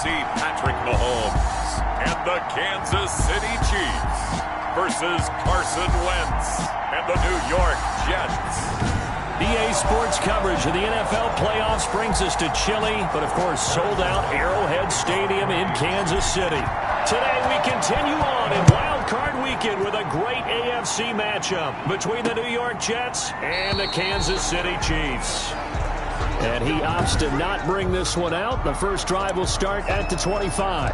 AFC Patrick Mahomes and the Kansas City Chiefs versus Carson Wentz and the New York Jets. EA Sports coverage of the NFL playoffs brings us to chilly, but of course sold-out Arrowhead Stadium in Kansas City. Today we continue on in Wild Card Weekend with a great AFC matchup between the New York Jets and the Kansas City Chiefs. And he opts to not bring this one out. The first drive will start at the 25.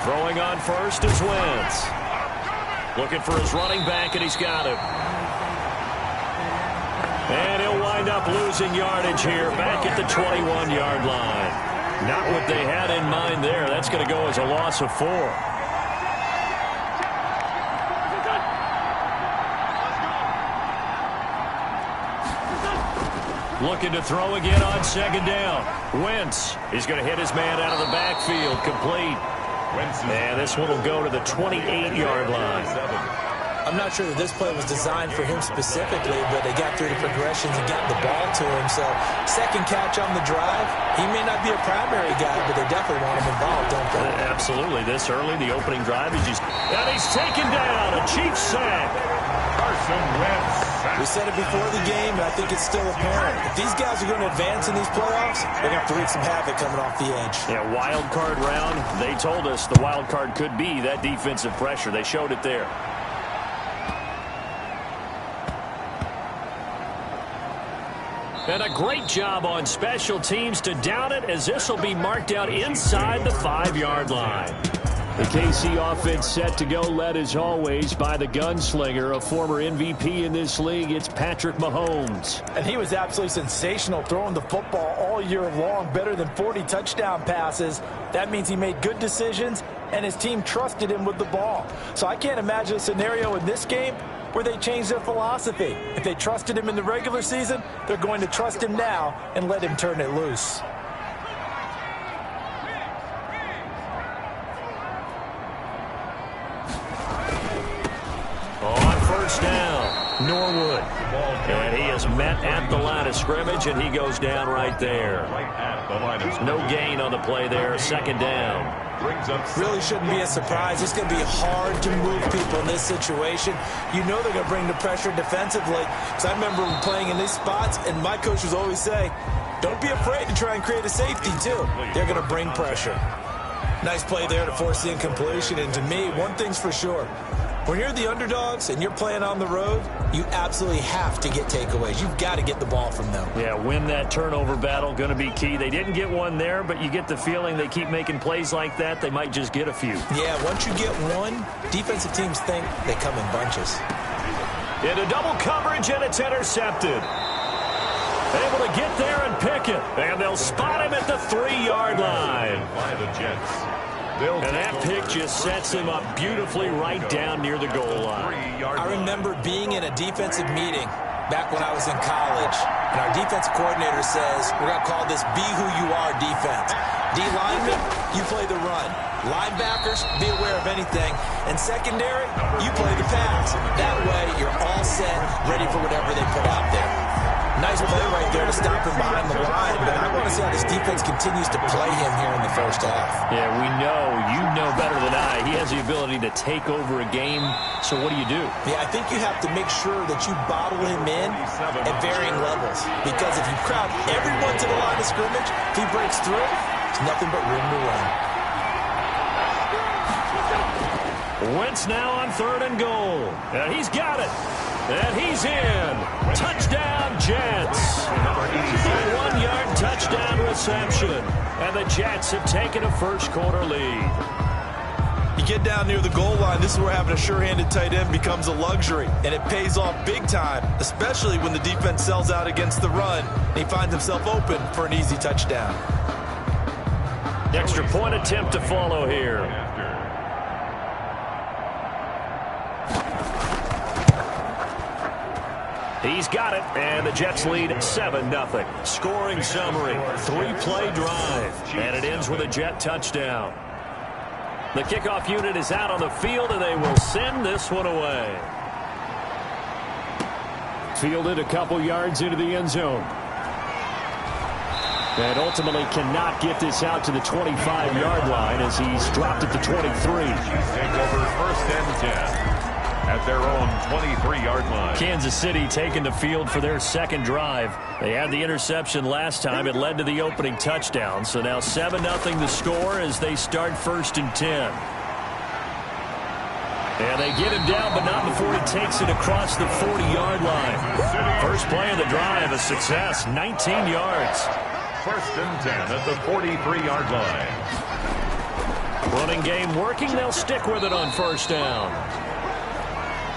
Throwing on first is Wentz. Looking for his running back, and he's got him. And he'll wind up losing yardage here back at the 21-yard line. Not what they had in mind there. That's going to go as a loss of 4. Looking to throw again on second down. Wentz, he's going to hit his man out of the backfield, complete. And this one will go to the 28-yard line. I'm not sure that this play was designed for him specifically, but they got through the progressions and got the ball to him. So second catch on the drive. He may not be a primary guy, but they definitely want him involved, don't they? Absolutely. This early, the opening drive, and he's taken down. A Chiefs sack. Carson Wentz. We said it before the game, and I think it's still apparent. If these guys are going to advance in these playoffs, they're going to have to wreak some havoc coming off the edge. Yeah, wild card round. They told us the wild card could be that defensive pressure. They showed it there. And a great job on special teams to down it, as this will be marked out inside the 5-yard line. The KC offense set to go, led as always by the gunslinger, a former MVP in this league. It's Patrick Mahomes. And he was absolutely sensational throwing the football all year long, better than 40 touchdown passes. That means he made good decisions, and his team trusted him with the ball. So I can't imagine a scenario in this game where they changed their philosophy. If they trusted him in the regular season, they're going to trust him now and let him turn it loose. On first down, Norwood. And he is met at the line of scrimmage, and he goes down right there. No gain on the play there, second down. Really shouldn't be a surprise. It's going to be hard to move people in this situation. You know they're going to bring the pressure defensively. Because I remember playing in these spots, and my coaches always say, don't be afraid to try and create a safety, too. They're going to bring pressure. Nice play there to force the incompletion. And to me, one thing's for sure. When you're the underdogs and you're playing on the road, you absolutely have to get takeaways. You've got to get the ball from them. Yeah, win that turnover battle, going to be key. They didn't get one there, but you get the feeling they keep making plays like that, they might just get a few. Yeah, once you get one, defensive teams think they come in bunches. Into double coverage, and it's intercepted. Able to get there and pick it. And they'll spot him at the 3-yard line. By the Jets. And that pick just sets him up beautifully right down near the goal line. I remember being in a defensive meeting back when I was in college, and our defense coordinator says, we're going to call this be who you are defense. D linemen, you play the run. Linebackers, be aware of anything. And secondary, you play the pass. That way, you're all set, ready for whatever they put out there. Nice play right there to stop him behind the line, but I want to see how this defense continues to play him here in the first half. Yeah, you know better than I. He has the ability to take over a game, so what do you do? Yeah, I think you have to make sure that you bottle him in at varying levels, because if you crowd everyone to the line of scrimmage, if he breaks through, there's nothing but room to run. Wentz now on 3rd and goal. And he's got it. And he's in. Touchdown, Jets. A 1-yard touchdown reception. And the Jets have taken a first-quarter lead. You get down near the goal line, this is where having a sure-handed tight end becomes a luxury. And it pays off big time, especially when the defense sells out against the run. And he finds himself open for an easy touchdown. Extra point attempt to follow here. He's got it, and the Jets lead 7-0. Scoring summary, 3-play drive, and it ends with a Jet touchdown. The kickoff unit is out on the field, and they will send this one away. Fielded a couple yards into the end zone. And ultimately cannot get this out to the 25-yard line as he's dropped it to 23. Take over 1st and 10 at their own 23-yard line. Kansas City taking the field for their second drive. They had the interception last time. It led to the opening touchdown. So now 7-0 the score as they start 1st and 10. And they get him down, but not before he takes it across the 40-yard line. First play of the drive, a success, 19 yards. 1st and 10 at the 43-yard line. Running game working. They'll stick with it on 1st down.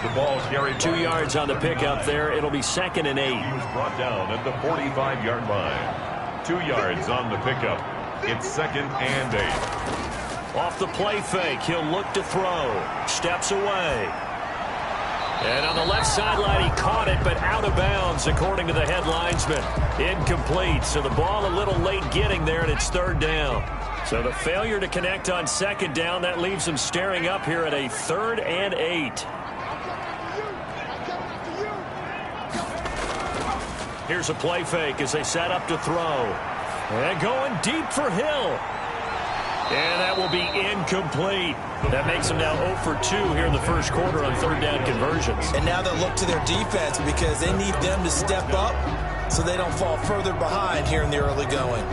The ball carried 2 yards on the pickup there. It'll be 2nd and 8. He was brought down at the 45-yard line. 2 yards on the pickup. It's 2nd and 8. Off the play fake, he'll look to throw. Steps away. And on the left sideline, he caught it, but out of bounds, according to the head linesman. Incomplete, so the ball a little late getting there, and it's 3rd down. So the failure to connect on 2nd down, that leaves him staring up here at a 3rd and 8. Here's a play fake as they set up to throw. And going deep for Hill. And that will be incomplete. That makes them now 0 for 2 here in the first quarter on 3rd down conversions. And now they'll look to their defense because they need them to step up so they don't fall further behind here in the early going.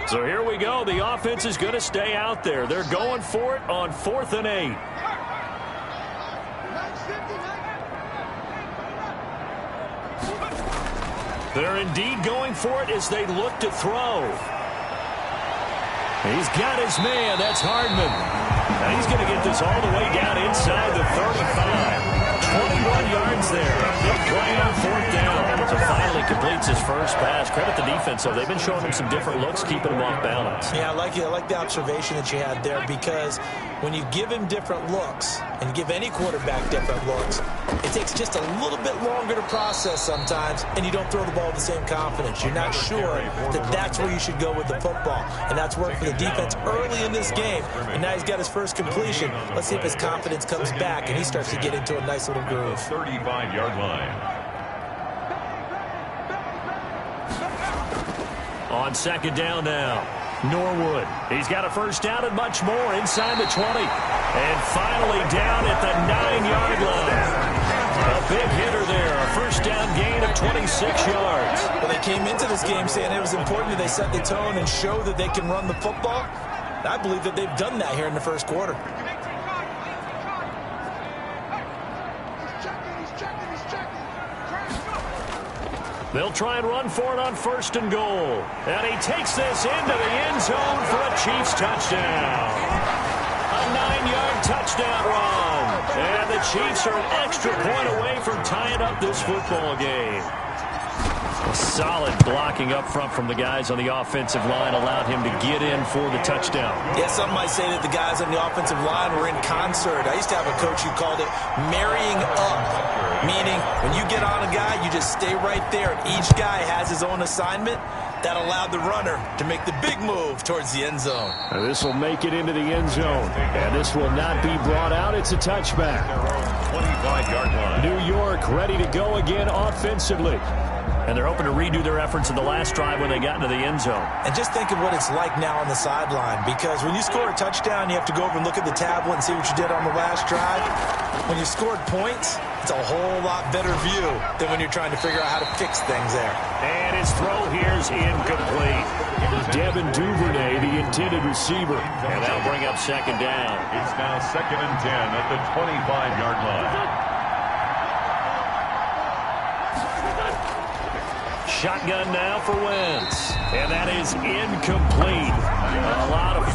So here we go. The offense is going to stay out there. They're going for it on 4th and 8. They're indeed going for it as they look to throw. He's got his man. That's Hardman. And he's going to get this all the way down inside the 35. 21 yards there. Big play on 4th down. So finally completes his first pass. Credit the defense, though. They've been showing him some different looks, keeping him off balance. Yeah, I like the observation that you had there, because when you give him different looks and you give any quarterback different looks, it takes just a little bit longer to process sometimes, and you don't throw the ball with the same confidence. You're not sure that that's where you should go with the football, and that's worked for the defense early in this game, and now he's got his first completion. Let's see if his confidence comes back and he starts to get into a nice little groove. 35-yard line. On 2nd down now, Norwood. He's got a first down and much more inside the 20. And finally down at the 9-yard line. A big hitter there. A first down gain of 26 yards. Well, they came into this game saying it was important that they set the tone and show that they can run the football. And I believe that they've done that here in the first quarter. They'll try and run for it on 1st and goal. And he takes this into the end zone for a Chiefs touchdown. A 9-yard touchdown run. And the Chiefs are an extra point away from tying up this football game. A solid blocking up front from the guys on the offensive line allowed him to get in for the touchdown. Yeah, some might say that the guys on the offensive line were in concert. I used to have a coach who called it marrying up, meaning when you get on a guy, you just stay right there, and each guy has his own assignment. That allowed the runner to make the big move towards the end zone. And this will make it into the end zone, and this will not be brought out. It's a touchback. 25-yard line. New York ready to go again offensively. And they're hoping to redo their efforts in the last drive when they got into the end zone. And just think of what it's like now on the sideline, because when you score a touchdown, you have to go over and look at the tablet and see what you did on the last drive. When you scored points, it's a whole lot better view than when you're trying to figure out how to fix things there. And his throw here's incomplete. Devin Duvernay, the intended receiver. And that'll bring up 2nd down. It's now 2nd and 10 at the 25-yard line. Shotgun now for Wentz. And that is incomplete. A lot of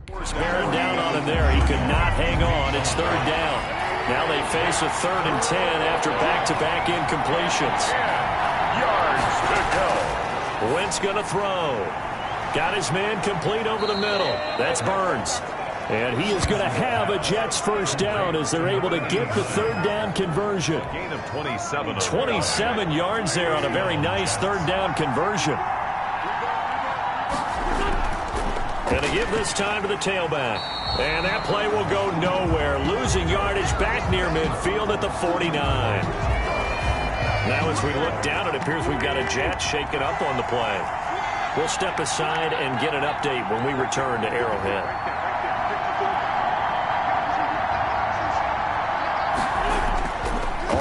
force bearing down on him there. He could not hang on. It's 3rd down. Now they face a 3rd and 10 after back-to-back incompletions. 10 yards to go. Wentz going to throw. Got his man complete over the middle. That's Burns. And he is going to have a Jets first down as they're able to get the 3rd down conversion. Gain of 27. 27 yards there on a very nice 3rd down conversion. Going to give this time to the tailback. And that play will go nowhere. Losing yardage back near midfield at the 49. Now as we look down, it appears we've got a Jet shaken up on the play. We'll step aside and get an update when we return to Arrowhead.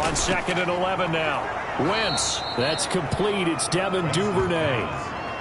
On 2nd and 11 now. Wentz. That's complete. It's Devin Duvernay.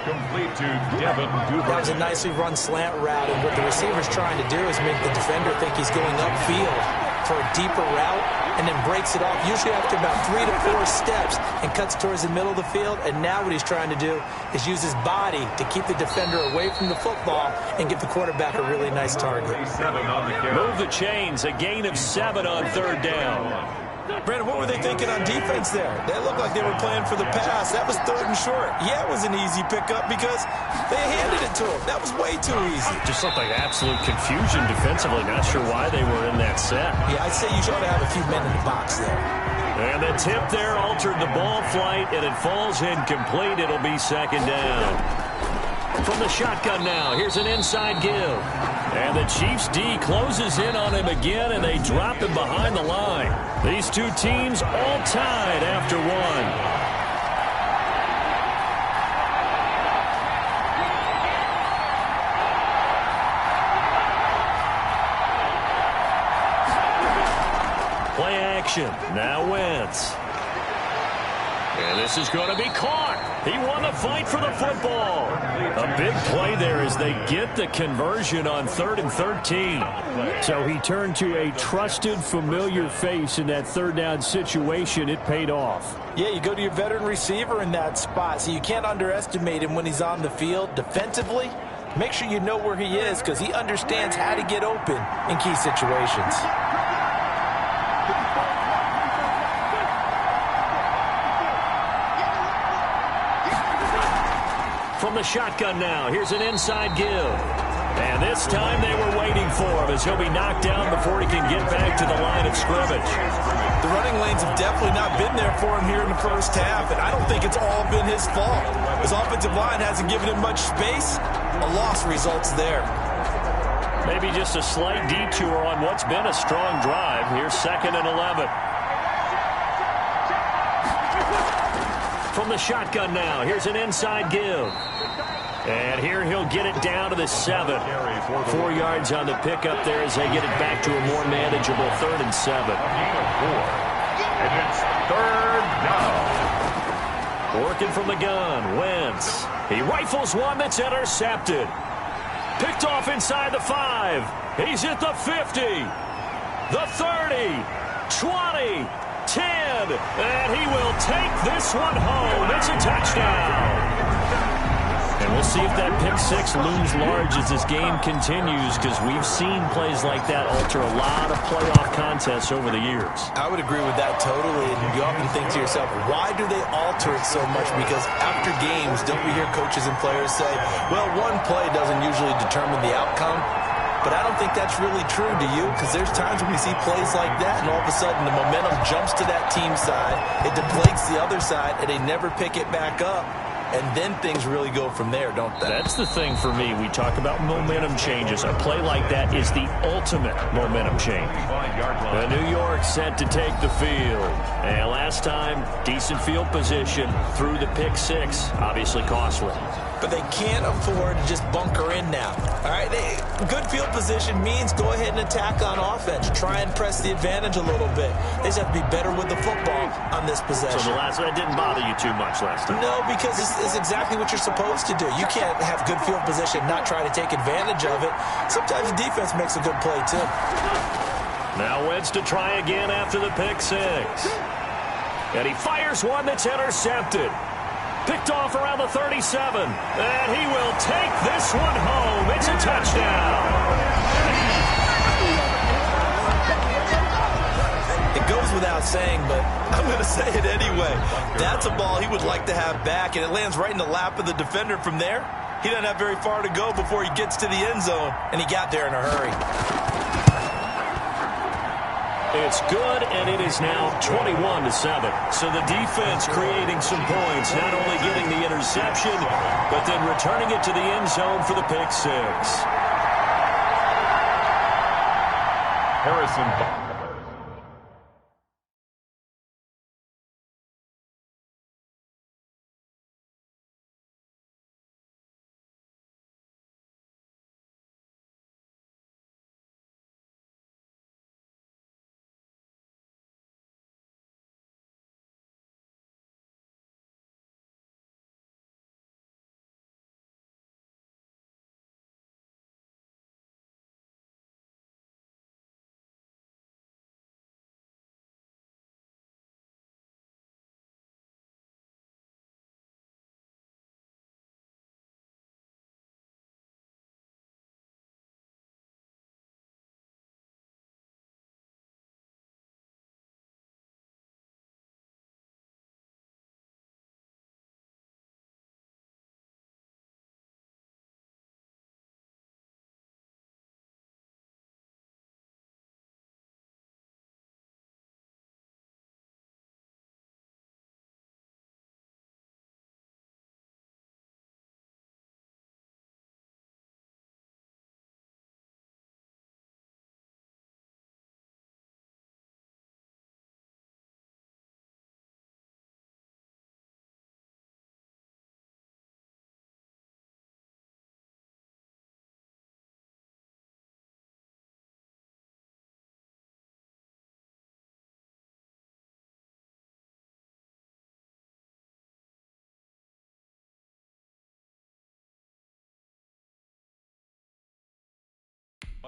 Complete to Devin Duvernay. That was a nicely run slant route, and what the receiver's trying to do is make the defender think he's going upfield for a deeper route, and then breaks it off, usually after about 3 to 4 steps, and cuts towards the middle of the field. And now what he's trying to do is use his body to keep the defender away from the football and give the quarterback a really nice target. Move the chains. A gain of 7 on 3rd down. Brandon, what were they thinking on defense there? They looked like they were playing for the pass. That was 3rd and short. Yeah, it was an easy pickup because they handed it to him. That was way too easy. Just looked like absolute confusion defensively. Not sure why they were in that set. Yeah, I'd say you ought to have a few men in the box there. And the tip there altered the ball flight, and it falls incomplete. It'll be 2nd down. From the shotgun now, here's an inside give. And the Chiefs D closes in on him again, and they drop him behind the line. These two teams all tied after 1. Play action. Now Wentz. And this is going to be caught. He won the fight for the football. A big play there as they get the conversion on 3rd and 13. So he turned to a trusted, familiar face in that 3rd down situation. It paid off. Yeah, you go to your veteran receiver in that spot, so you can't underestimate him when he's on the field defensively. Make sure you know where he is because he understands how to get open in key situations. From the shotgun now, here's an inside give. And this time they were waiting for him as he'll be knocked down before he can get back to the line of scrimmage. The running lanes have definitely not been there for him here in the first half, and I don't think it's all been his fault. His offensive line hasn't given him much space. A loss results there. Maybe just a slight detour on what's been a strong drive. Here's 2nd and 11. From the shotgun now, here's an inside give. And here he'll get it down to the 7. 4 yards on the pickup there as they get it back to a more manageable 3rd and 7. And it's 3rd down. Working from the gun, Wentz. He rifles one that's intercepted. Picked off inside the 5. He's at the 50. The 30. 20. 10, and he will take this one home. It's a touchdown. And we'll see if that pick 6 looms large as this game continues, because we've seen plays like that alter a lot of playoff contests over the years. I would agree with that totally, and you often think to yourself, why do they alter it so much? Because after games, don't we hear coaches and players say, well, one play doesn't usually determine the outcome? But I don't think that's really true, do you? Because there's times when we see plays like that, and all of a sudden the momentum jumps to that team side, it deflates the other side, and they never pick it back up. And then things really go from there, don't they? That's the thing for me. We talk about momentum changes. A play like that is the ultimate momentum change. The New York set to take the field. And last time, decent field position through the pick 6. Obviously costly. But they can't afford to just bunker in now. All right, good field position means go ahead and attack on offense. Try and press the advantage a little bit. They just have to be better with the football on this possession. So that didn't bother you too much last time? No, because it's exactly what you're supposed to do. You can't have good field position, not try to take advantage of it. Sometimes the defense makes a good play, too. Now Wentz to try again after the pick 6. And he fires one that's intercepted. Picked off around the 37. And he will take this one home. It's a touchdown. without saying, but I'm going to say it anyway. That's a ball he would like to have back, and it lands right in the lap of the defender from there. He doesn't have very far to go before he gets to the end zone, and he got there in a hurry. It's good, and it is now 21-7. So the defense creating some points, not only getting the interception, but then returning it to the end zone for the pick six. Harrison.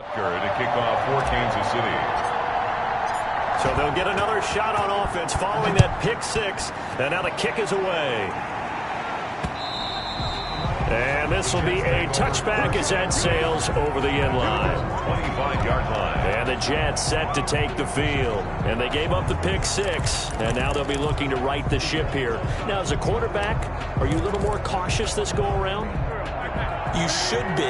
To kick off for Kansas City. So they'll get another shot on offense following that pick six. And now the kick is away. And this will be a touchback as that sails over the end line. 25-yard line. And the Jets set to take the field. And they gave up the pick six. And now they'll be looking to right the ship here. Now, as a quarterback, are you a little more cautious this go around? You should be,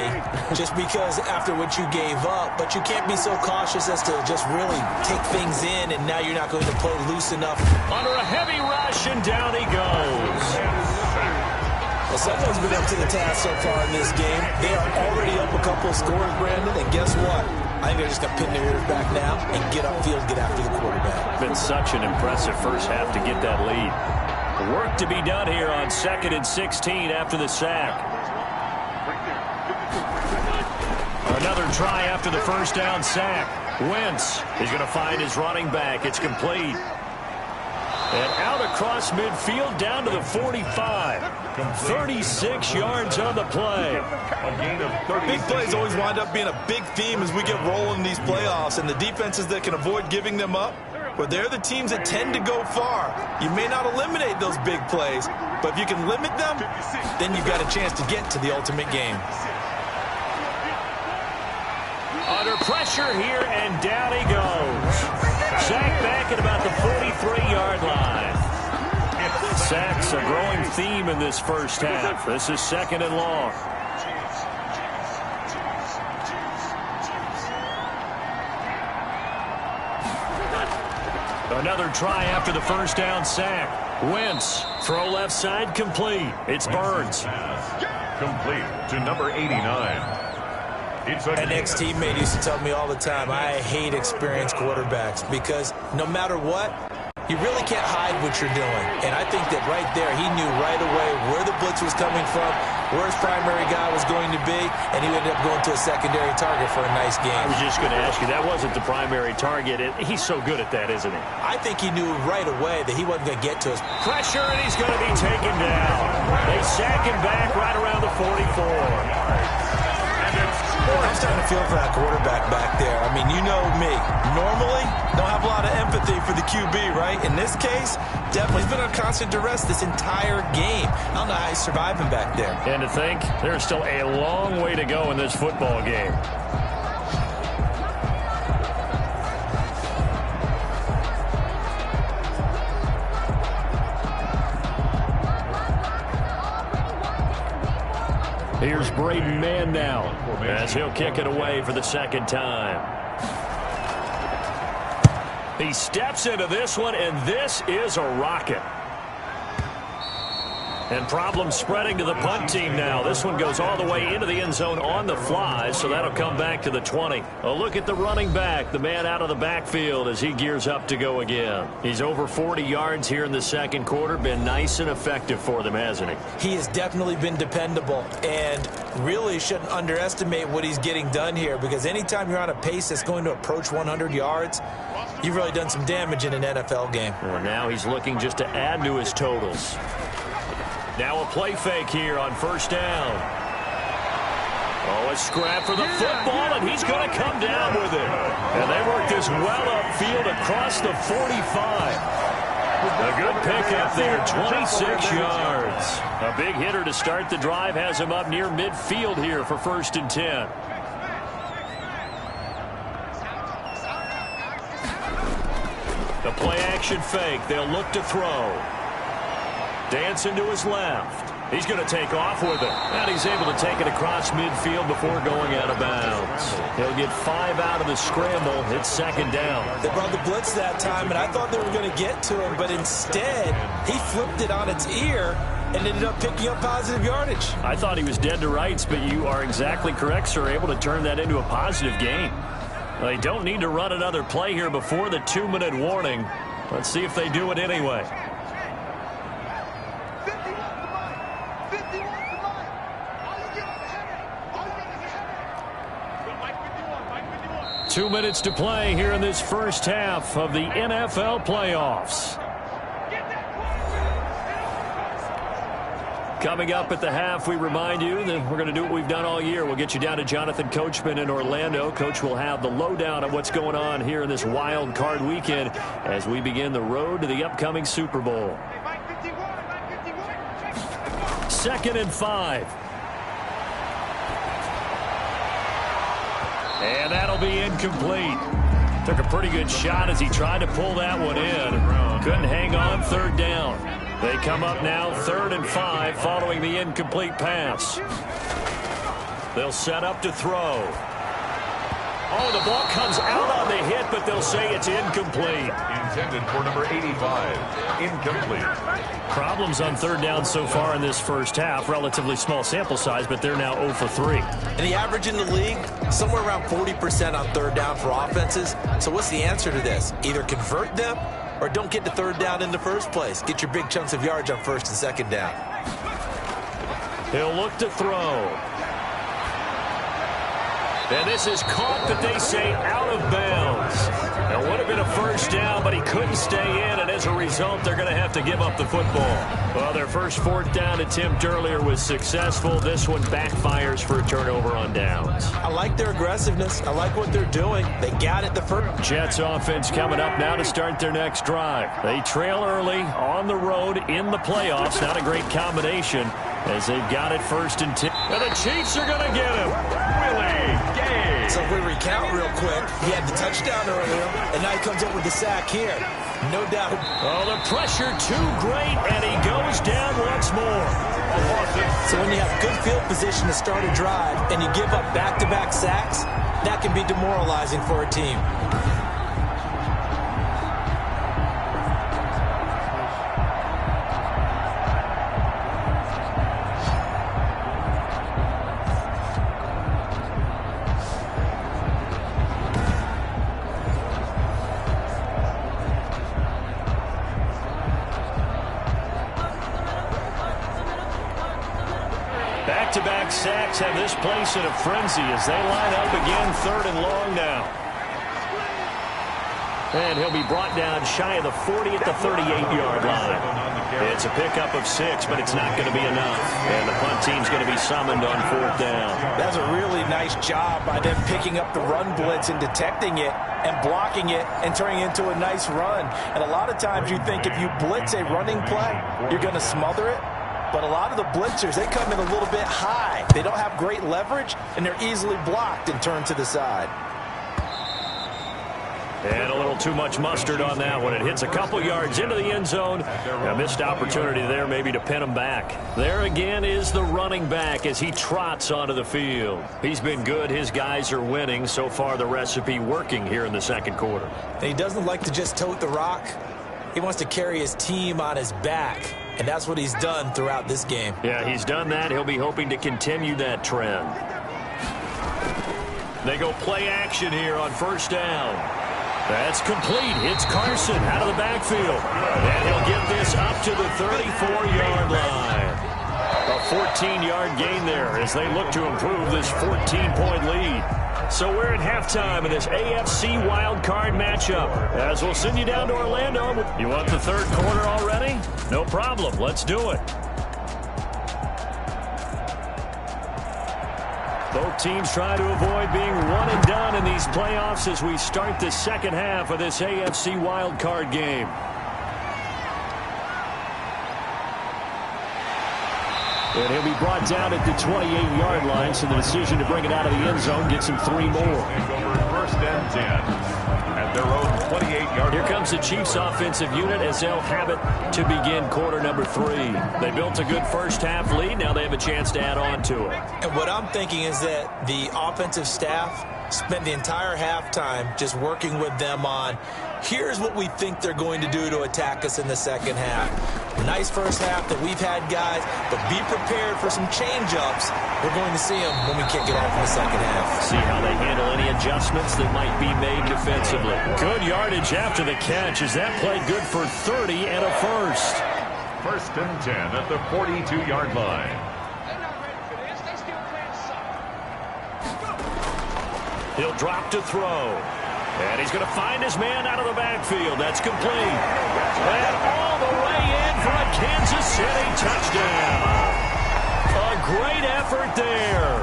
just because after what you gave up, but you can't be so cautious as to just really take things in, and now you're not going to play loose enough. Under a heavy rush, and down he goes. Well, someone's been up to the task so far in this game. They are already up a couple of scores, Brandon, and guess what? I think they're just going to pin their ears back now and get upfield, get after the quarterback. Been such an impressive first half to get that lead. Work to be done here on 2nd and 16 after the sack. Another try after the first down sack. Wentz is going to find his running back. It's complete. And out across midfield down to the 45. 36 yards on the play. A gain of 30. Big plays always wind up being a big theme as we get rolling in these playoffs. And the defenses that can avoid giving them up, well, they're the teams that tend to go far. You may not eliminate those big plays, but if you can limit them, then you've got a chance to get to the ultimate game. Under pressure here, and down he goes. Sack back at about the 43-yard line. Sacks a growing theme in this first half. This is 2nd and long. Another try after the first down sack. Wentz, throw left side, complete. It's Burns. Complete to number 89. An ex-teammate used to tell me all the time, I hate experienced quarterbacks because no matter what, you really can't hide what you're doing. And I think that right there, he knew right away where the blitz was coming from, where his primary guy was going to be, and he ended up going to a secondary target for a nice game. I was just going to ask you, that wasn't the primary target. He's so good at that, isn't he? I think he knew right away that he wasn't going to get to us. Pressure, and he's going to be taken down. They sack him back right around the 44. I'm starting to feel for that quarterback back there. I mean, you know me. Normally, don't have a lot of empathy for the QB, right? In this case, definitely he's been on constant duress this entire game. I don't know how he's surviving back there. And to think, there's still a long way to go in this football game. Here's Braden Mann now as he'll kick it away for the second time. He steps into this one, and this is a rocket. And problems spreading to the punt team now. This one goes all the way into the end zone on the fly, so that'll come back to the 20. A look at the running back, the man out of the backfield as he gears up to go again. He's over 40 yards here in the second quarter. Been nice and effective for them, hasn't he? He has definitely been dependable, and really shouldn't underestimate what he's getting done here, because anytime you're on a pace that's going to approach 100 yards, you've really done some damage in an NFL game. Well, now he's looking just to add to his totals. Now a play fake here on first down. Oh, a scrap for the football, and he's going to come down with it. And they work this well upfield across the 45. A good pickup there, 26 yards. A big hitter to start the drive has him up near midfield here for 1st and 10. The play action fake. They'll look to throw. Dancing to his left. He's going to take off with it. And he's able to take it across midfield before going out of bounds. He'll get 5 out of the scramble. It's second down. They brought the blitz that time, and I thought they were going to get to him, but instead, he flipped it on its ear and ended up picking up positive yardage. I thought he was dead to rights, but you are exactly correct, sir. Able to turn that into a positive gain. They don't need to run another play here before the 2-minute warning. Let's see if they do it anyway. 2 minutes to play here in this first half of the NFL playoffs. Coming up at the half, we remind you that we're going to do what we've done all year. We'll get you down to Jonathan Coachman in Orlando. Coach will have the lowdown of what's going on here in this wild card weekend as we begin the road to the upcoming Super Bowl. 2nd and 5. And that'll be incomplete. Took a pretty good shot as he tried to pull that one in. Couldn't hang on, 3rd down. They come up now 3rd and 5 following the incomplete pass. They'll set up to throw. Oh, the ball comes out on the hit, but they'll say it's incomplete. Intended for number 85. Incomplete. Problems on 3rd down so far in this first half. Relatively small sample size, but they're now 0 for 3. And the average in the league, somewhere around 40% on 3rd down for offenses. So what's the answer to this? Either convert them or don't get to 3rd down in the first place. Get your big chunks of yards on 1st and 2nd down. He'll look to throw. And this is caught, but they say out of bounds. It would have been a 1st down, but he couldn't stay in, and as a result, they're going to have to give up the football. Well, their first 4th down attempt earlier was successful. This one backfires for a turnover on downs. I like their aggressiveness. I like what they're doing. They got it the first. Jets offense coming up now to start their next drive. They trail early on the road in the playoffs. Not a great combination as they've got it 1st and 10. And the Chiefs are going to get him. So if we recount real quick, he had the touchdown earlier, and now he comes up with the sack here. No doubt. Oh, the pressure too great, and he goes down once more. So when you have good field position to start a drive and you give up back-to-back sacks, that can be demoralizing for a team. Back-to-back sacks have this place in a frenzy as they line up again 3rd and long now. And he'll be brought down shy of the 40 at the 38-yard line. It's a pickup of 6, but it's not going to be enough. And the punt team's going to be summoned on 4th down. That's a really nice job by them picking up the run blitz and detecting it and blocking it and turning it into a nice run. And a lot of times you think if you blitz a running play, you're going to smother it. But a lot of the blitzers, they come in a little bit high. They don't have great leverage, and they're easily blocked and turned to the side. And a little too much mustard on that one. It hits a couple yards into the end zone. A missed opportunity there maybe to pin him back. There again is the running back as he trots onto the field. He's been good. His guys are winning. So far the recipe working here in the second quarter. He doesn't like to just tote the rock. He wants to carry his team on his back. And that's what he's done throughout this game. Yeah, he's done that. He'll be hoping to continue that trend. They go play action here on first down. That's complete. It's Carson out of the backfield. And he'll get this up to the 34-yard line. A 14-yard gain there as they look to improve this 14-point lead. So we're at halftime in this AFC wildcard matchup. As we'll send you down to Orlando. You want the third quarter already? No problem. Let's do it. Both teams try to avoid being one and done in these playoffs as we start the second half of this AFC wildcard game. And he'll be brought down at the 28-yard line, so the decision to bring it out of the end zone gets him 3 more. First and 10 at their own 28-yard. Here comes the Chiefs offensive unit as they'll have it to begin quarter number 3. They built a good first half lead. Now they have a chance to add on to it. And what I'm thinking is that the offensive staff spent the entire halftime just working with them on here's what we think they're going to do to attack us in the second half. Nice first half that we've had, guys, but be prepared for some change-ups. We're going to see them when we kick it off in the second half. See how they handle any adjustments that might be made defensively. Good yardage after the catch as that played good for 30 and a first. First and 10 at the 42-yard line. He'll drop to throw. And he's going to find his man out of the backfield. That's complete. And all the way in for a Kansas City touchdown. A great effort there.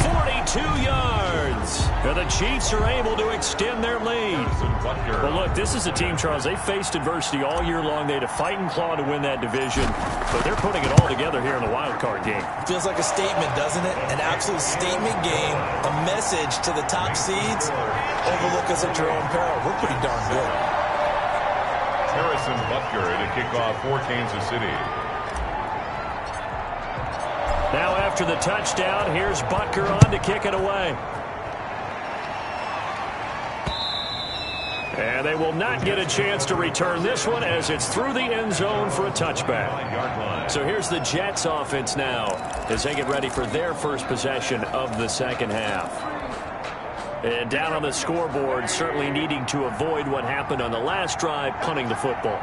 42 yards. And the Chiefs are able to extend their lead. Well, look, this is a team, Charles. They faced adversity all year long. They had to fight and claw to win that division. But they're putting it all together here in the wild card game. Feels like a statement, doesn't it? An absolute statement game. A message to the top seeds. Overlook us at your own peril. We're pretty darn good. Harrison Butker to kick off for Kansas City. Now after the touchdown, here's Butker on to kick it away. And they will not get a chance to return this one as it's through the end zone for a touchback. So here's the Jets offense now as they get ready for their first possession of the second half. And down on the scoreboard, certainly needing to avoid what happened on the last drive, punting the football.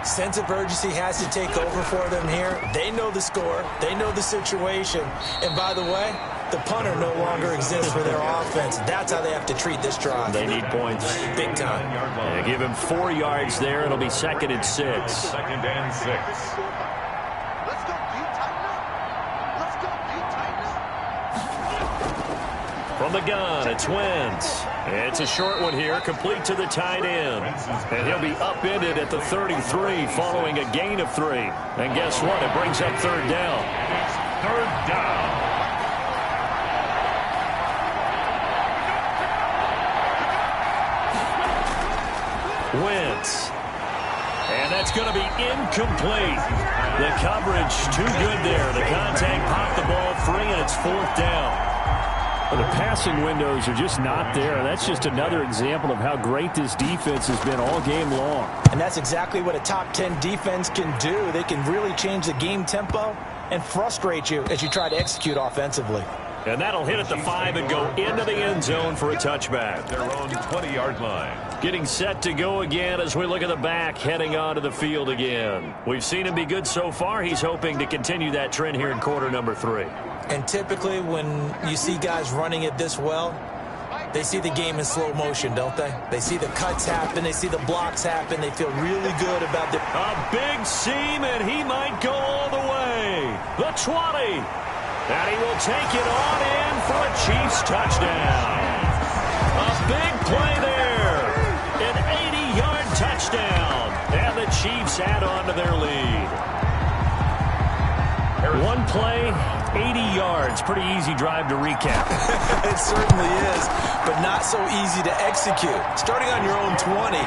Sense of urgency has to take over for them here. They know the score. They know the situation. And by the way, the punter no longer exists for their offense. That's how they have to treat this drive. They need points. Big time. Yeah, give him 4 yards there. It'll be 2nd and 6. Second and 6. From the gun, it's Wentz. It's a short one here, complete to the tight end. And he'll be upended at the 33 following a gain of 3. And guess what? It brings up 3rd down. Third down. Wentz. And that's going to be incomplete. The coverage too good there. The contact popped the ball free, and it's 4th down. Well, the passing windows are just not there. That's just another example of how great this defense has been all game long. And that's exactly what a top 10 defense can do. They can really change the game tempo and frustrate you as you try to execute offensively. And that'll hit at the 5 and go into the end zone for a touchback. Their own 20-yard line. Getting set to go again as we look at the back, heading onto the field again. We've seen him be good so far. He's hoping to continue that trend here in quarter number 3. And typically when you see guys running it this well, they see the game in slow motion, don't they? They see the cuts happen. They see the blocks happen. They feel really good about the... A big seam, and he might go all the way. The 20. And he will take it on in for a Chiefs touchdown. A big play there. An 80-yard touchdown. And the Chiefs add on to their lead. One play, 80 yards. Pretty easy drive to recap. It certainly is, but not so easy to execute. Starting on your own 20,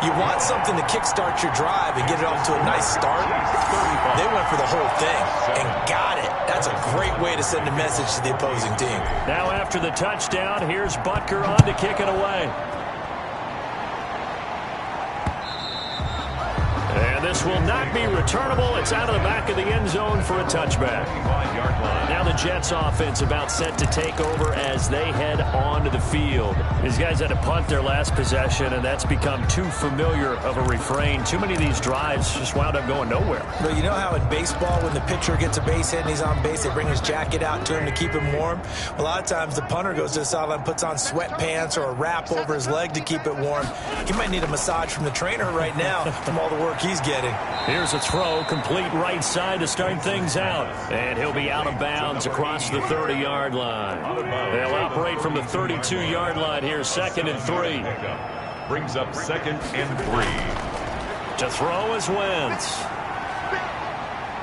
you want something to kickstart your drive and get it off to a nice start. They went for the whole thing and got it. That's a great way to send a message to the opposing team. Now after the touchdown, here's Butker on to kick it away. And this will not be returnable. It's out of the back of the end zone for a touchback. Now the Jets offense about set to take over as they head onto the field. These guys had to punt their last possession, and that's become too familiar of a refrain. Too many of these drives just wound up going nowhere. Well, you know how in baseball, when the pitcher gets a base hit and he's on base, they bring his jacket out to him to keep him warm? A lot of times the punter goes to the sideline, puts on sweatpants or a wrap over his leg to keep it warm. He might need a massage from the trainer right now from all the work he's getting. Here's a throw, complete right side to start things out. And he'll be out of bounds across the 30-yard line. They'll operate from the 32-yard line here, 2nd and 3. Brings up 2nd and 3. To throw is Wentz.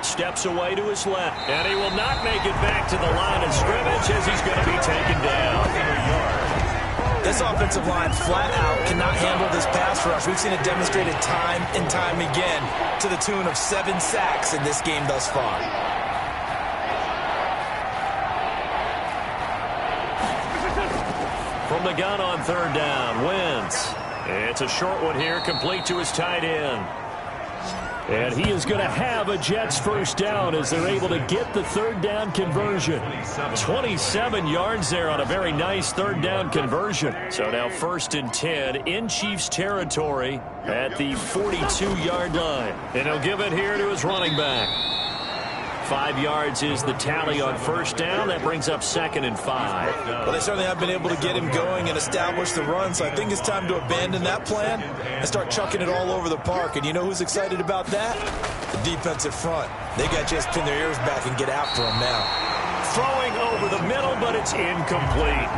Steps away to his left. And he will not make it back to the line of scrimmage as he's going to be taken down. This offensive line flat out cannot handle this pass rush. We've seen it demonstrated time and time again to the tune of 7 sacks in this game thus far. From the gun on 3rd down, Wentz. It's a short one here, complete to his tight end. And he is going to have a Jets first down as they're able to get the 3rd down conversion. 27 yards there on a very nice 3rd down conversion. So now 1st and 10 in Chiefs territory at the 42-yard line. And he'll give it here to his running back. 5 yards is the tally on 1st down. That brings up 2nd and 5. Well, they certainly have been able to get him going and establish the run, so I think it's time to abandon that plan and start chucking it all over the park. And you know who's excited about that? The defensive front. They got to just pin their ears back and get after him now. Throwing over the middle, but it's incomplete.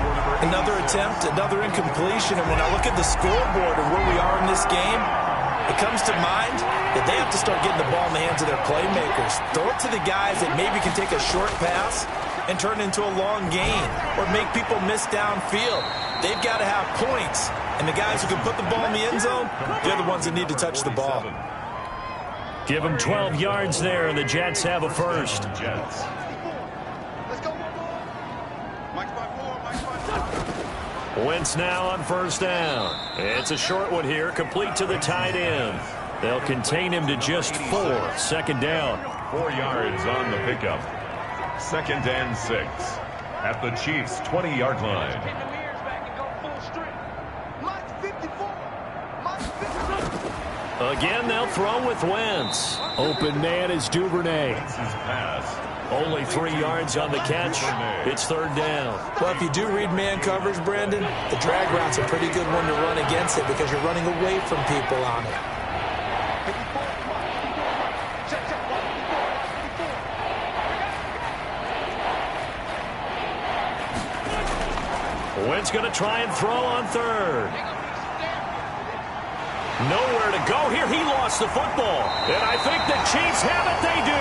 Another attempt, another incompletion. And when I look at the scoreboard and where we are in this game, it comes to mind that they have to start getting the ball in the hands of their playmakers. Throw it to the guys that maybe can take a short pass and turn it into a long gain or make people miss downfield. They've got to have points. And the guys who can put the ball in the end zone, they're the ones that need to touch the ball. Give them 12 yards there, and the Jets have a first. Wentz now on 1st down. It's a short one here, complete to the tight end. They'll contain him to just 4. 2nd down. 4 yards on the pickup. 2nd and 6 at the Chiefs' 20-yard line. Again, they'll throw with Wentz. Open man is Duvernay. Only 3 yards on the catch. It's 3rd down. Well, if you do read man coverage, Brandon, the drag route's a pretty good one to run against it because you're running away from people on it. Wentz going to try and throw on 3rd. Nowhere to go here. He lost the football. And I think the Chiefs have it. They do.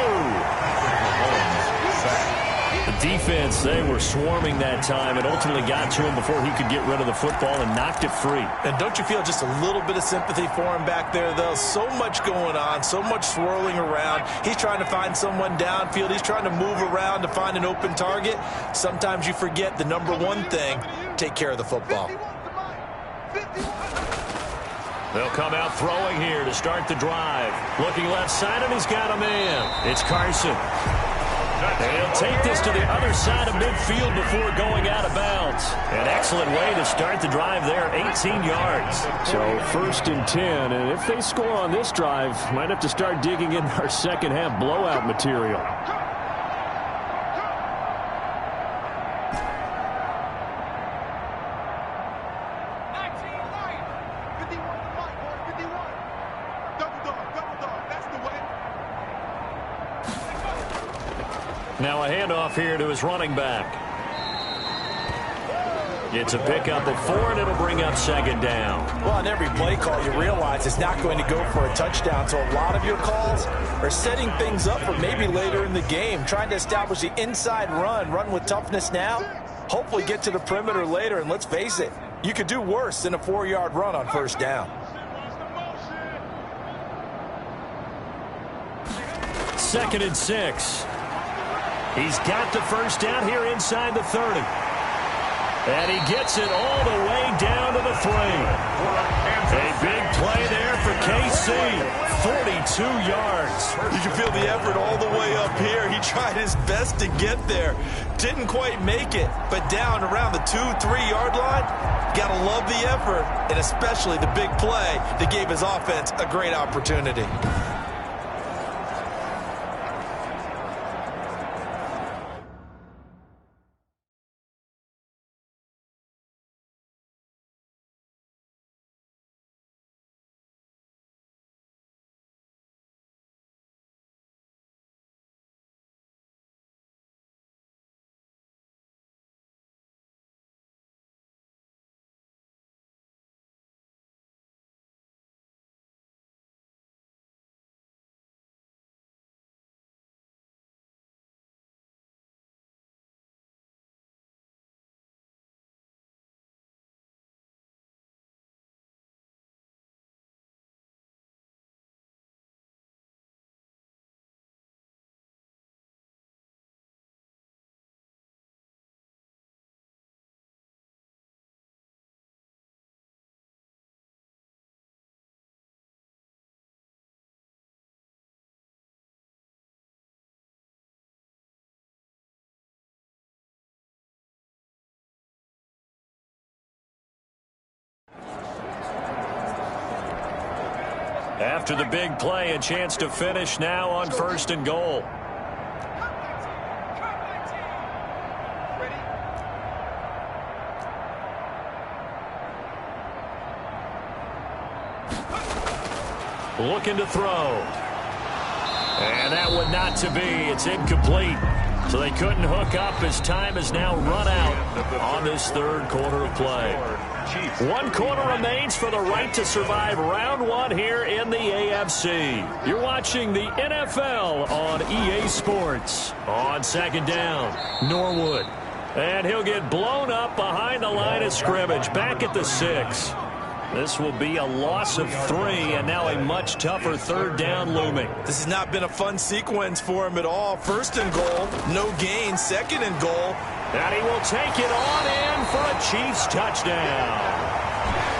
The defense, they were swarming that time and ultimately got to him before he could get rid of the football and knocked it free. And don't you feel just a little bit of sympathy for him back there, though? So much going on, so much swirling around. He's trying to find someone downfield. He's trying to move around to find an open target. Sometimes you forget the number one thing, take care of the football. They'll come out throwing here to start the drive. Looking left side, and he's got a man. It's Carson. And he'll take this to the other side of midfield before going out of bounds. An excellent way to start the drive there, 18 yards. So 1st and 10, and if they score on this drive, might have to start digging in our second half blowout material. Now a handoff here to his running back. It's a pickup of 4, and it'll bring up second down. Well, on every play call, you realize it's not going to go for a touchdown, so a lot of your calls are setting things up for maybe later in the game, trying to establish the inside run with toughness now, hopefully get to the perimeter later, and let's face it, you could do worse than a 4-yard run on first down. Second and 6. He's got the first down here inside the 30. And he gets it all the way down to the 3. A big play there for KC. 42 yards. You can feel the effort all the way up here. He tried his best to get there. Didn't quite make it. But down around the 2-3-yard line, gotta love the effort. And especially the big play that gave his offense a great opportunity. After the big play, a chance to finish now on first and goal. Looking to throw. And that one not to be. It's incomplete. So they couldn't hook up as time has now run out on this third quarter of play. 1 quarter remains for the right to survive round 1 here in the AFC. You're watching the NFL on EA Sports. On second down, Norwood. And he'll get blown up behind the line of scrimmage, back at the 6. This will be a loss of 3, and now a much tougher third down looming. This has not been a fun sequence for him at all. First and goal, no gain. Second and goal. And he will take it on in for a Chiefs touchdown.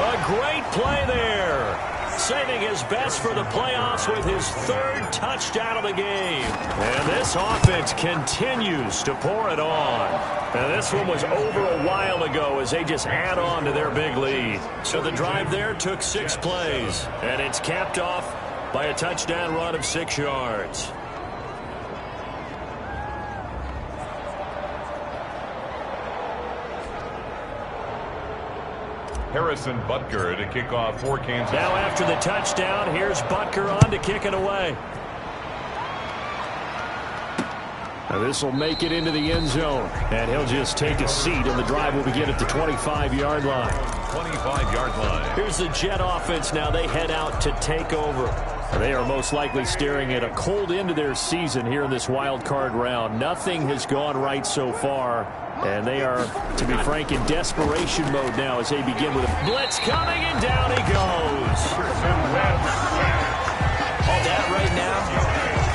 A great play there. Saving his best for the playoffs with his 3rd touchdown of the game. And this offense continues to pour it on. And this one was over a while ago as they just add on to their big lead. So the drive there took 6 plays. And it's capped off by a touchdown run of 6 yards. Harrison Butker to kick off for Kansas. Now after the touchdown, here's Butker on to kick it away. This will make it into the end zone. And he'll just take a seat, and the drive will begin at the 25-yard line. 25-yard line. Here's the Jet offense now. They head out to take over. They are most likely staring at a cold end to their season here in this wild card round. Nothing has gone right so far. And they are, to be frank, in desperation mode now as they begin with a blitz coming, and down he goes. All that right now,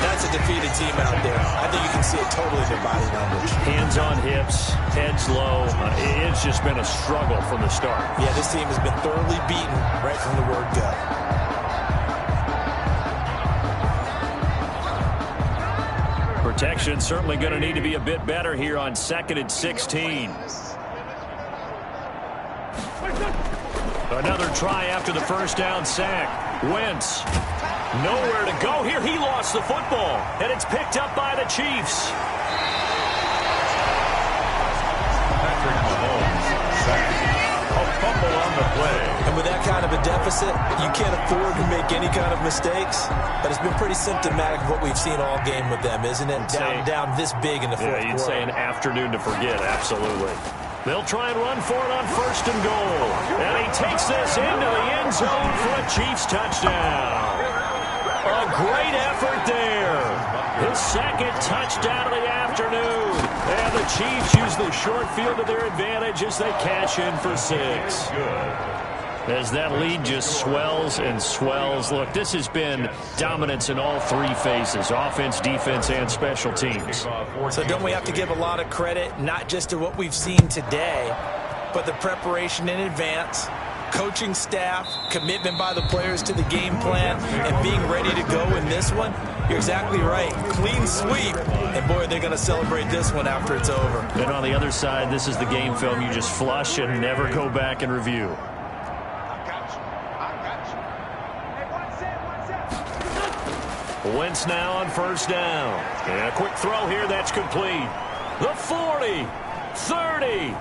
that's a defeated team out there. I think you can see it totally in their body language. Hands on hips, heads low. It's just been a struggle from the start. Yeah, this team has been thoroughly beaten right from the word go. Protection certainly going to need to be a bit better here on 2nd and 16. Another try after the first down sack. Wentz, nowhere to go here. He lost the football, and it's picked up by the Chiefs. Patrick Mahomes sacked. A fumble on the play. And with that kind of a deficit, you can't afford to make any kind of mistakes. But it's been pretty symptomatic of what we've seen all game with them, isn't it? Down this big in the fourth quarter. You'd say an afternoon to forget, absolutely. They'll try and run for it on 1st and goal. And he takes this into the end zone for a Chiefs touchdown. A great effort there. His 2nd touchdown of the afternoon. And the Chiefs use the short field to their advantage as they cash in for 6. As that lead just swells and swells. Look, this has been dominance in all 3 phases, offense, defense, and special teams. So don't we have to give a lot of credit, not just to what we've seen today, but the preparation in advance, coaching staff, commitment by the players to the game plan, and being ready to go in this one? You're exactly right. Clean sweep. And, boy, they're going to celebrate this one after it's over. And on the other side, this is the game film you just flush and never go back and review. Wentz now on 1st down. And a quick throw here, that's complete. The 40, 30.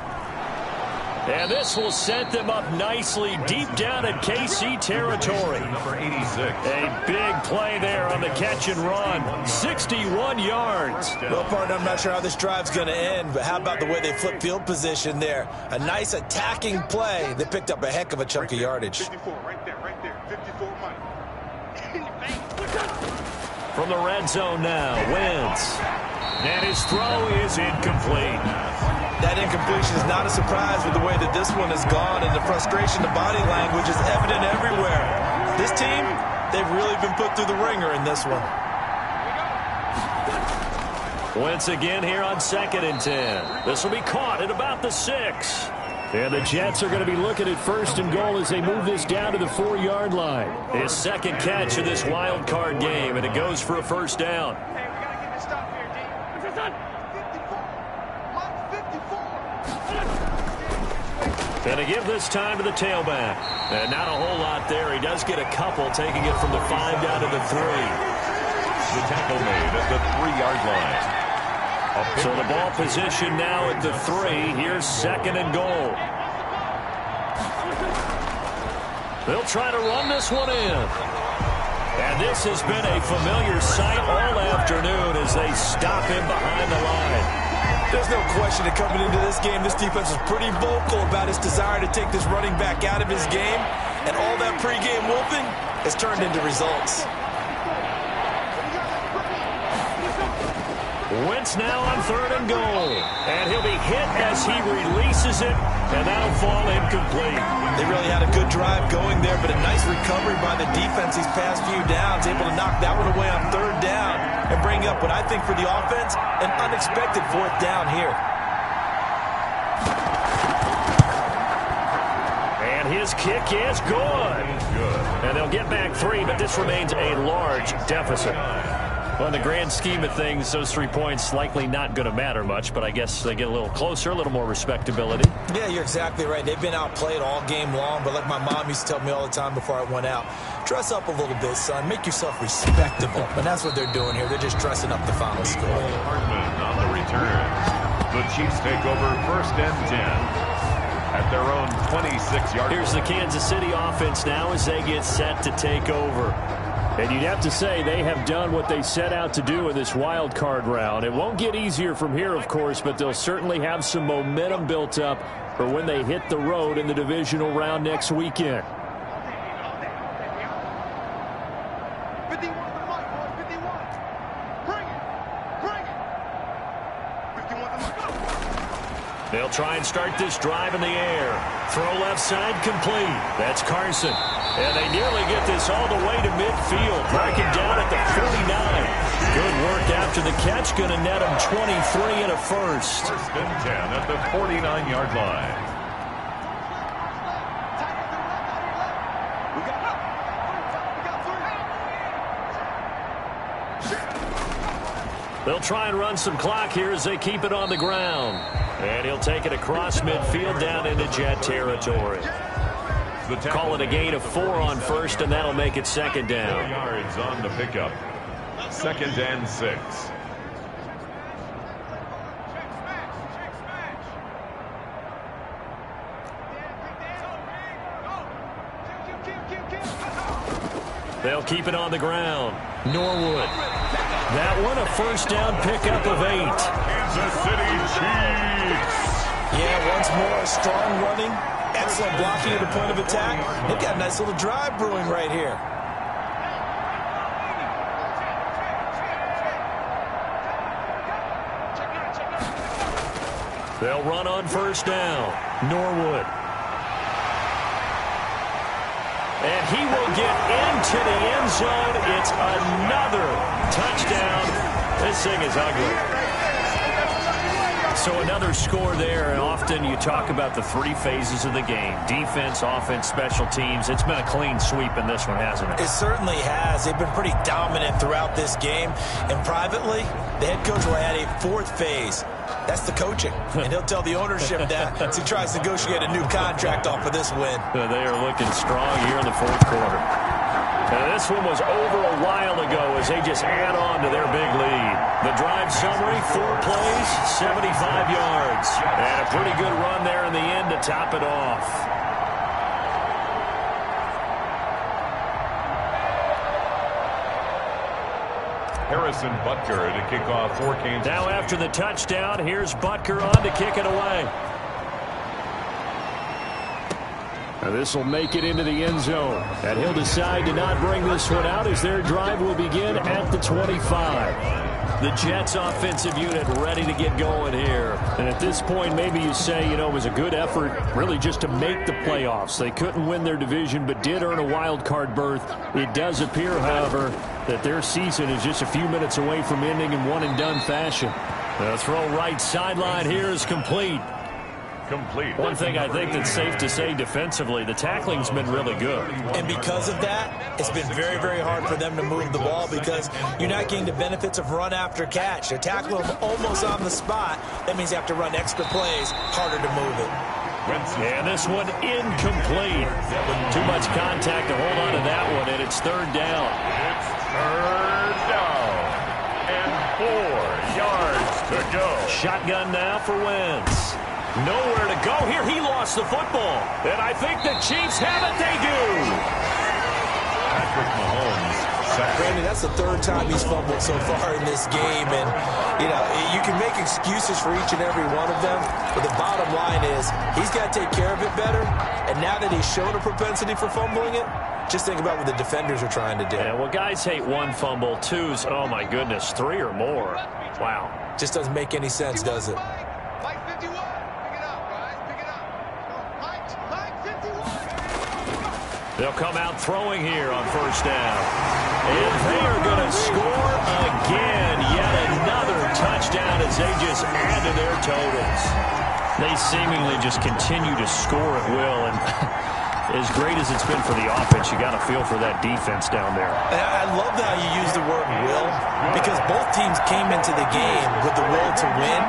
And this will set them up nicely deep down in KC territory. Number 86. A big play there on the catch and run. 61 yards. Well, partner, I'm not sure how this drive's going to end, but how about the way they flip field position there? A nice attacking play. They picked up a heck of a chunk of yardage. 54, right there, 54 money. From the red zone now, Wentz. And his throw is incomplete. That incompletion is not a surprise with the way that this one has gone, and the frustration, the body language is evident everywhere. This team, they've really been put through the ringer in this one. Wentz again here on 2nd and 10. This will be caught at about the 6. And the Jets are going to be looking at 1st and goal as they move this down to the 4-yard line. His 2nd catch of this wild card game, and it goes for a 1st down. Hey, we got to get this stop here, D. 54. And to give this time to the tailback. And not a whole lot there. He does get a couple, taking it from the 5 down to the 3. The tackle made at the 3-yard line. So the ball position now at the 3. Here's 2nd and goal. They'll try to run this one in. And this has been a familiar sight all afternoon as they stop him behind the line. There's no question that coming into this game, this defense was pretty vocal about its desire to take this running back out of his game. And all that pregame wolfing has turned into results. Wentz now on 3rd and goal. And he'll be hit as he releases it, and that'll fall incomplete. They really had a good drive going there, but a nice recovery by the defense these past few downs, able to knock that one away on 3rd down and bring up what I think for the offense, an unexpected 4th down here. And his kick is good. And they'll get back 3, but this remains a large deficit. Well, in the grand scheme of things, those 3 points likely not going to matter much, but I guess they get a little closer, a little more respectability. Yeah, you're exactly right. They've been outplayed all game long, but like my mom used to tell me all the time before I went out, dress up a little bit, son. Make yourself respectable. And that's what they're doing here. They're just dressing up the final score. Hartman on the return. The Chiefs take over 1st and 10 at their own 26-yard line. Here's the Kansas City offense now as they get set to take over. And you'd have to say they have done what they set out to do in this wild card round. It won't get easier from here, of course, but they'll certainly have some momentum built up for when they hit the road in the divisional round next weekend. 51 to the mic, boys. 51. Bring it. Bring it. 51 to the mic. They'll try and start this drive in the air. Throw left side complete. That's Carson. And they nearly get this all the way to midfield. Marking down at the 49. Good work after the catch. Going to net him 23 and a 1st. 1st and 10 at the 49-yard line. They'll try and run some clock here as they keep it on the ground. And he'll take it across midfield down into Jet territory. Call it a gain of 4 on 1st, and that'll make it 2nd down. 4 yards on the pickup. 2nd and 6. They'll keep it on the ground. Norwood. That one a 1st down pickup of 8. Kansas City Chiefs Yeah, once more, strong running, excellent blocking at the point of attack. They've got a nice little drive brewing right here. They'll run on first down. Norwood. And he will get into the end zone. It's another touchdown. This thing is ugly. So another score there, and often you talk about the three phases of the game. Defense, offense, special teams. It's been a clean sweep in this one, hasn't it? It certainly has. They've been pretty dominant throughout this game. And privately, the head coach will add a fourth phase. That's the coaching. And he'll tell the ownership that as he tries to negotiate a new contract off of this win. They are looking strong here in the fourth quarter. And this one was over a while ago as they just add on to their big lead. The drive summary, 4 plays, 75 yards. And a pretty good run there in the end to top it off. Harrison Butker to kick off for Kansas. Now after the touchdown, here's Butker on to kick it away. Now this will make it into the end zone. And he'll decide to not bring this one out as their drive will begin at the 25. The Jets offensive unit ready to get going here. And at this point, maybe you say, it was a good effort really just to make the playoffs. They couldn't win their division but did earn a wild card berth. It does appear, however, that their season is just a few minutes away from ending in one-and-done fashion. The throw right sideline here is complete. One thing I think that's safe to say defensively, the tackling's been really good. And because of that, it's been very, very hard for them to move the ball because you're not getting the benefits of run after catch. They're tackling them almost on the spot. That means you have to run extra plays, harder to move it. And this one incomplete. Too much contact to hold on to that one, and it's third down. It's third down. And 4 yards to go. Shotgun now for Wentz. Nowhere to go here. He lost the football. And I think the Chiefs have it. They do. Patrick Mahomes sacked. Brandon, that's the third time he's fumbled so far in this game. And, you can make excuses for each and every one of them. But the bottom line is he's got to take care of it better. And now that he's shown a propensity for fumbling it, just think about what the defenders are trying to do. Yeah, well, guys hate one fumble, twos, oh, my goodness, 3 or more. Wow. Just doesn't make any sense, does it? They'll come out throwing here on first down. And they are going to score again. Yet another touchdown as they just add to their totals. They seemingly just continue to score at will. And as great as it's been for the offense, you got to feel for that defense down there. And I love how you use the word will, because both teams came into the game with the will to win.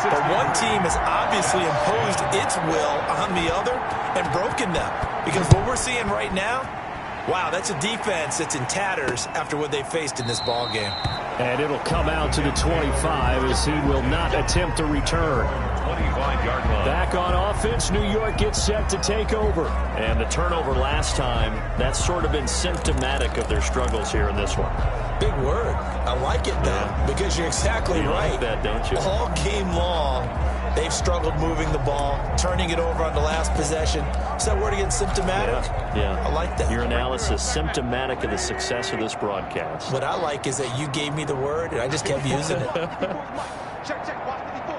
But one team has obviously imposed its will on the other and broken them. Because what we're seeing right now, wow, that's a defense that's in tatters after what they faced in this ball game. And it'll come out to the 25 as he will not attempt to return. 25-yard line. Back on offense, New York gets set to take over. And the turnover last time, that's sort of been symptomatic of their struggles here in this one. Big word. I like it, though, because you're exactly right. Like that, don't you? All game long, they've struggled moving the ball, turning it over on the last possession. Is that word again, symptomatic? Yeah. I like that. Your analysis, symptomatic of the success of this broadcast. What I like is that you gave me the word, and I just kept using it. Check. Watch 54.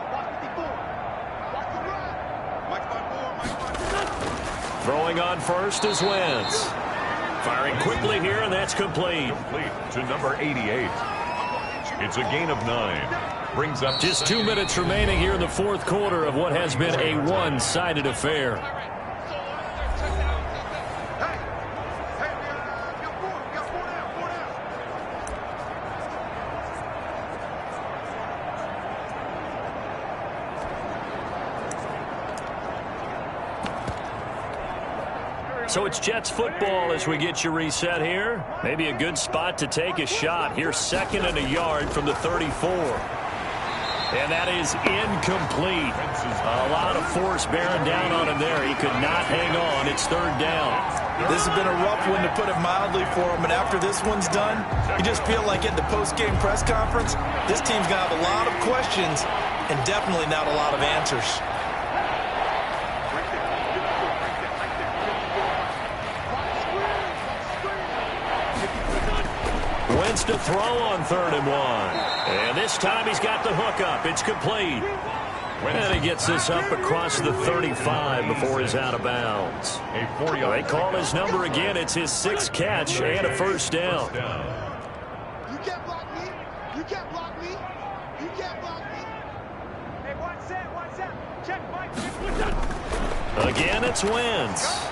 Watch the run. Watch 4. Throwing on first is Wentz. Firing quickly here, and that's complete. Complete to number 88. It's a gain of 9. Brings up just 2 minutes remaining here in the fourth quarter of what has been a one-sided affair. So it's Jets football as we get you reset here. Maybe a good spot to take a shot. Here's 2nd and a yard from the 34. And that is incomplete. A lot of force bearing down on him there. He could not hang on. It's 3rd down. This has been a rough one, to put it mildly, for him. And after this one's done, you just feel like at the post-game press conference, this team's going to have a lot of questions and definitely not a lot of answers. Wants to throw on 3rd and 1. And this time he's got the hook up. It's complete. And he gets this up across the 35 before he's out of bounds. They call his number again. It's his 6th catch and a first down. You can't block me. You can't block me. You can't block me. Hey, watch that. Watch that. Check Mike. Again, it's Wentz.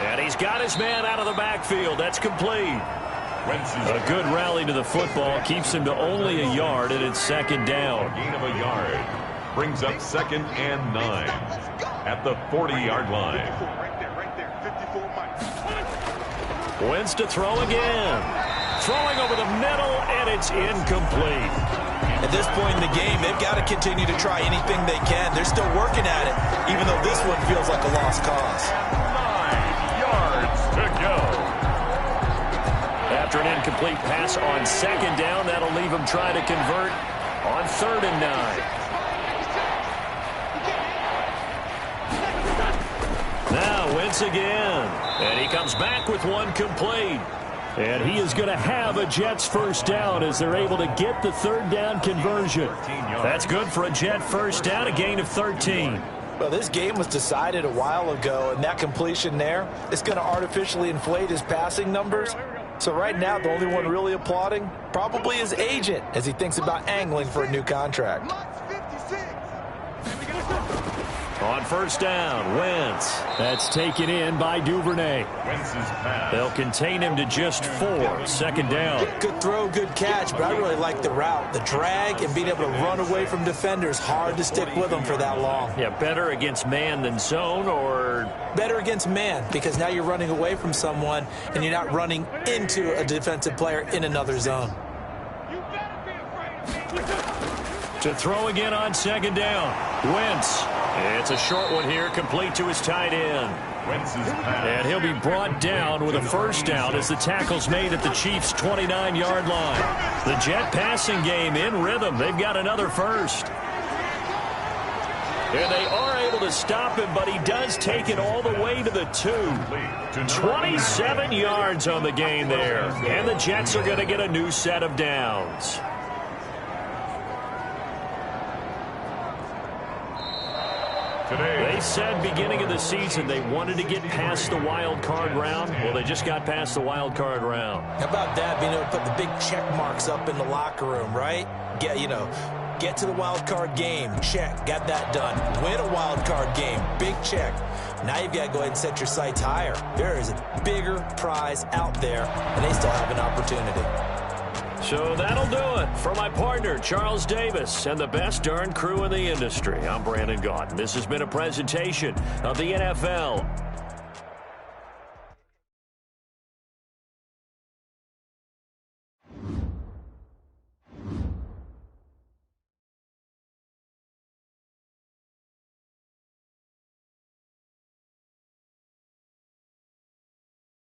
And he's got his man out of the backfield. That's complete. A good rally to the football keeps him to only a yard, and it's 2nd down. Gain of a yard. Brings up 2nd and 9 at the 40-yard line. Right there. 54 Mike. Wentz to throw again. Throwing over the middle, and it's incomplete. At this point in the game, they've got to continue to try anything they can. They're still working at it, even though this one feels like a lost cause. 9 yards to go. After an incomplete pass on 2nd down, that'll leave him trying to convert on 3rd and 9. Now Wentz again, and he comes back with one complete. And he is going to have a Jets first down as they're able to get the 3rd down conversion. That's good for a Jet first down, a gain of 13. Well, this game was decided a while ago, and that completion there is going to artificially inflate his passing numbers. So right now, the only one really applauding probably his agent as he thinks about angling for a new contract. On first down, Wentz. That's taken in by Duvernay. They'll contain him to just 4. 2nd down. Good throw, good catch, but I really like the route. The drag and being able to run away from defenders, hard to stick with them for that long. Yeah, better against man than zone, or? Better against man, because now you're running away from someone and you're not running into a defensive player in another zone. To throw again on 2nd down. Wentz. It's a short one here, complete to his tight end. And he'll be brought down with a first down as the tackle's made at the Chiefs' 29-yard line. The Jet passing game in rhythm. They've got another first. And they are able to stop him, but he does take it all the way to the 2. 27 yards on the gain there. And the Jets are going to get a new set of downs. They said beginning of the season they wanted to get past the wild card round. Well, they just got past the wild card round. How about that, being able to put the big check marks up in the locker room, right? Get to the wild card game. Check. Got that done. Win a wild card game. Big check. Now you've got to go ahead and set your sights higher. There is a bigger prize out there, and they still have an opportunity. So that'll do it for my partner, Charles Davis, and the best darn crew in the industry. I'm Brandon Gaudin. This has been a presentation of the NFL